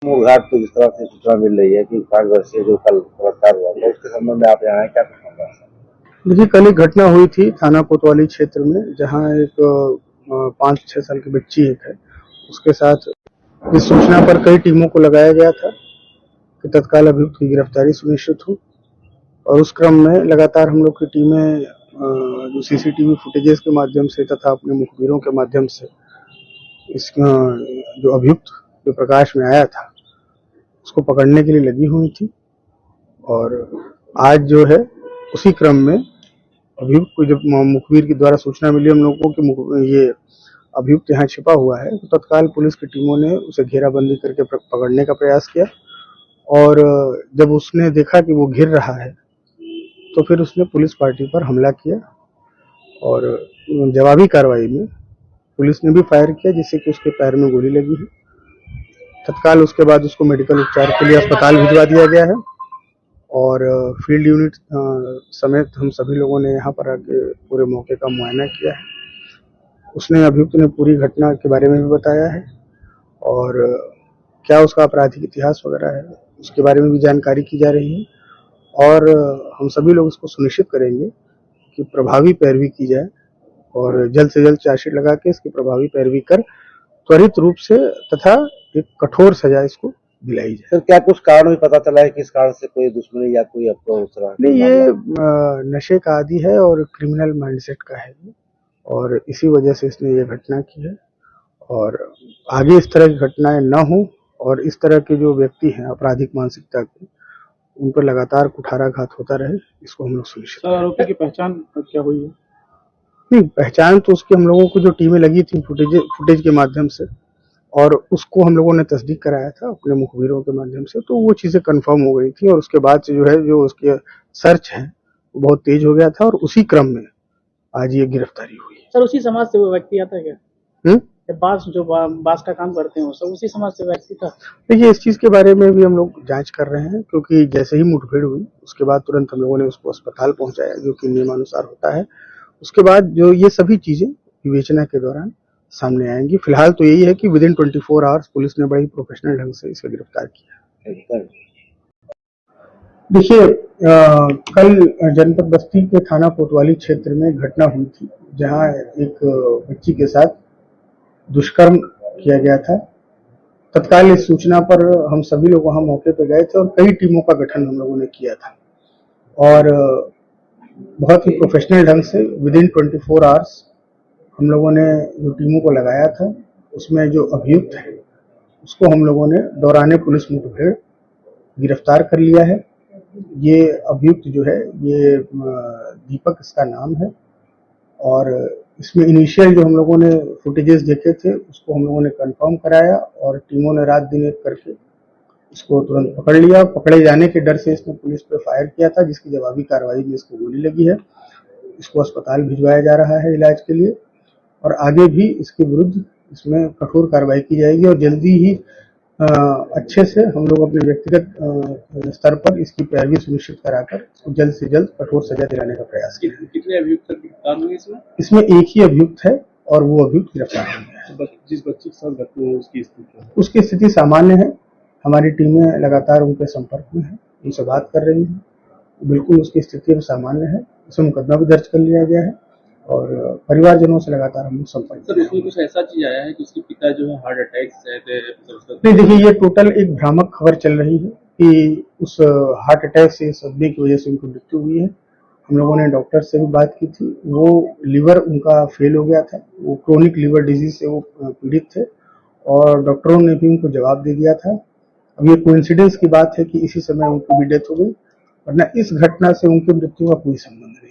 घाट को जिस तरह से सूचना मिल रही है कि 5 वर्षीय जो कल बलात्कार हुआ था, उसके संबंध में आप यहाँ आए, क्या कहना है? देखिए, कल एक घटना हुई थी थाना कोतवाली क्षेत्र में, जहां एक 5-6 साल की बच्ची एक है, उसके साथ इस सूचना पर कई टीमों को लगाया गया था कि तत्काल अभियुक्त की गिरफ्तारी सुनिश्चित हो। और उस क्रम में लगातार हम लोग की टीमें जो सीसीटीवी फुटेजेस के माध्यम से तथा अपने मुखबिरों के माध्यम से इस जो अभियुक्त जो प्रकाश में आया था उसको पकड़ने के लिए लगी हुई थी। और आज जो है उसी क्रम में अभियुक्त को जब मुखबिर के द्वारा सूचना मिली हम लोगों को कि ये अभियुक्त यहाँ छिपा हुआ है, तो तत्काल पुलिस की टीमों ने उसे घेराबंदी करके पकड़ने का प्रयास किया। और जब उसने देखा कि वो घिर रहा है तो फिर उसने पुलिस पार्टी पर हमला किया और जवाबी कार्रवाई में पुलिस ने भी फायर किया, जिससे कि उसके पैर में गोली लगी है। तत्काल उसके बाद उसको मेडिकल उपचार के लिए अस्पताल भिजवा दिया गया है और फील्ड यूनिट समेत हम सभी लोगों ने यहाँ पर आके पूरे मौके का मुआयना किया है। उसने अभियुक्त ने पूरी घटना के बारे में भी बताया है और क्या उसका आपराधिक इतिहास वगैरह है उसके बारे में भी जानकारी की जा रही है। और हम सभी लोग इसको सुनिश्चित करेंगे कि प्रभावी पैरवी की जाए और जल्द से जल्द चार्जशीट लगा के इसकी प्रभावी पैरवी कर त्वरित रूप से तथा एक कठोर सजा इसको दिलाई जाए। सर, क्या कुछ कारण भी पता चला है, किस कारण से कोई दुश्मनी या कोई अप्रोच? नहीं, ये नशे का आदी है और क्रिमिनल माइंडसेट का है और इसी वजह से इसने ये घटना की है। और आगे इस तरह की घटनाएं न हो और इस तरह के जो व्यक्ति हैं आपराधिक मानसिकता के, उन पर लगातार कुठाराघात होता रहे, इसको हम लोग सुनिश्चित करें। आरोपी की पहचान क्या हुई है? नहीं, पहचान तो उसकी हम लोगों को जो टीमें लगी थी फुटेज के माध्यम से, और उसको हम लोगों ने तस्दीक कराया था अपने मुखबिरों के माध्यम से, तो वो चीजें कंफर्म हो गई थी और उसके बाद से जो है जो उसकी सर्च है वो बहुत तेज हो गया था और उसी क्रम में आज ये गिरफ्तारी हुई। सर, उसी समाज से वो व्यक्ति आता है क्या? बांस का काम करते हैं वो सब उसी समाज से व्यक्ति था? देखिए, इस चीज के बारे में भी हम लोग जांच कर रहे हैं, क्योंकि जैसे ही मुठभेड़ हुई उसके बाद तुरंत हम लोगों ने उसको अस्पताल पहुंचाया, जो कि नियमानुसार होता है। उसके बाद जो ये सभी चीजें विवेचना के दौरान सामने आएंगी। फिलहाल तो यही है कि विदिन 24 आवर्स पुलिस ने बड़ी प्रोफेशनल ढंग से इसे गिरफ्तार किया। देखिए, कल जनपद बस्ती के थाना कोतवाली क्षेत्र में घटना हुई थी, जहां एक बच्ची के साथ दुष्कर्म किया गया था। तत्काल इस सूचना पर हम सभी लोग वहां मौके पर गए थे और कई टीमों का गठन हम लोगों ने किया था और बहुत ही प्रोफेशनल ढंग से विदिन 24 आवर्स हम लोगों ने जो टीमों को लगाया था, उसमें जो अभियुक्त है उसको हम लोगों ने दौराने पुलिस मुठभेड़ गिरफ्तार कर लिया है। ये अभियुक्त जो है ये दीपक इसका नाम है और इसमें इनिशियल जो हम लोगों ने फुटेजेस देखे थे उसको हम लोगों ने कंफर्म कराया और टीमों ने रात दिन एक करके इसको तुरंत पकड़ लिया। पकड़े जाने के डर से इसने पुलिस पे फायर किया था, जिसकी जवाबी कार्रवाई में इसको गोली लगी है। इसको अस्पताल भिजवाया जा रहा है इलाज के लिए और आगे भी इसके विरुद्ध इसमें कठोर कार्रवाई की जाएगी और जल्दी ही अच्छे से हम लोग अपने व्यक्तिगत स्तर पर इसकी पैरवी सुनिश्चित कराकर जल्द से जल्द कठोर सजा दिलाने का प्रयास किया। कितने अभियुक्त गिरफ्तार हुए इसमें? इसमें एक ही अभियुक्त है और वो अभियुक्त गिरफ्तार हो गया है। जिस बच्ची के साथ घटना हुई उसकी स्थिति? उसकी स्थिति सामान्य है। हमारी टीमें लगातार उनके संपर्क में है, उनसे बात कर रही हैं। बिल्कुल उसकी स्थिति सामान्य है। इसमें मुकदमा भी दर्ज कर लिया गया है और परिवारजनों से लगातार हम लोग संपर्क। सर, इसमें कुछ ऐसा चीज आया है कि उसके पिता जो है हार्ट अटैक से नहीं, देखिए, ये टोटल एक भ्रामक खबर चल रही है कि उस हार्ट अटैक से सदमे की वजह से उनकी मृत्यु हुई है। हम लोगों ने डॉक्टर से भी बात की थी, वो लिवर उनका फेल हो गया था, वो क्रोनिक लिवर डिजीज से वो पीड़ित थे और डॉक्टरों ने भी उनको जवाब दे दिया था। अब ये कोइंसिडेंस की बात है कि इसी समय उनकी भी डेथ हो गई, वरना इस घटना से उनकी मृत्यु का कोई संबंध नहीं।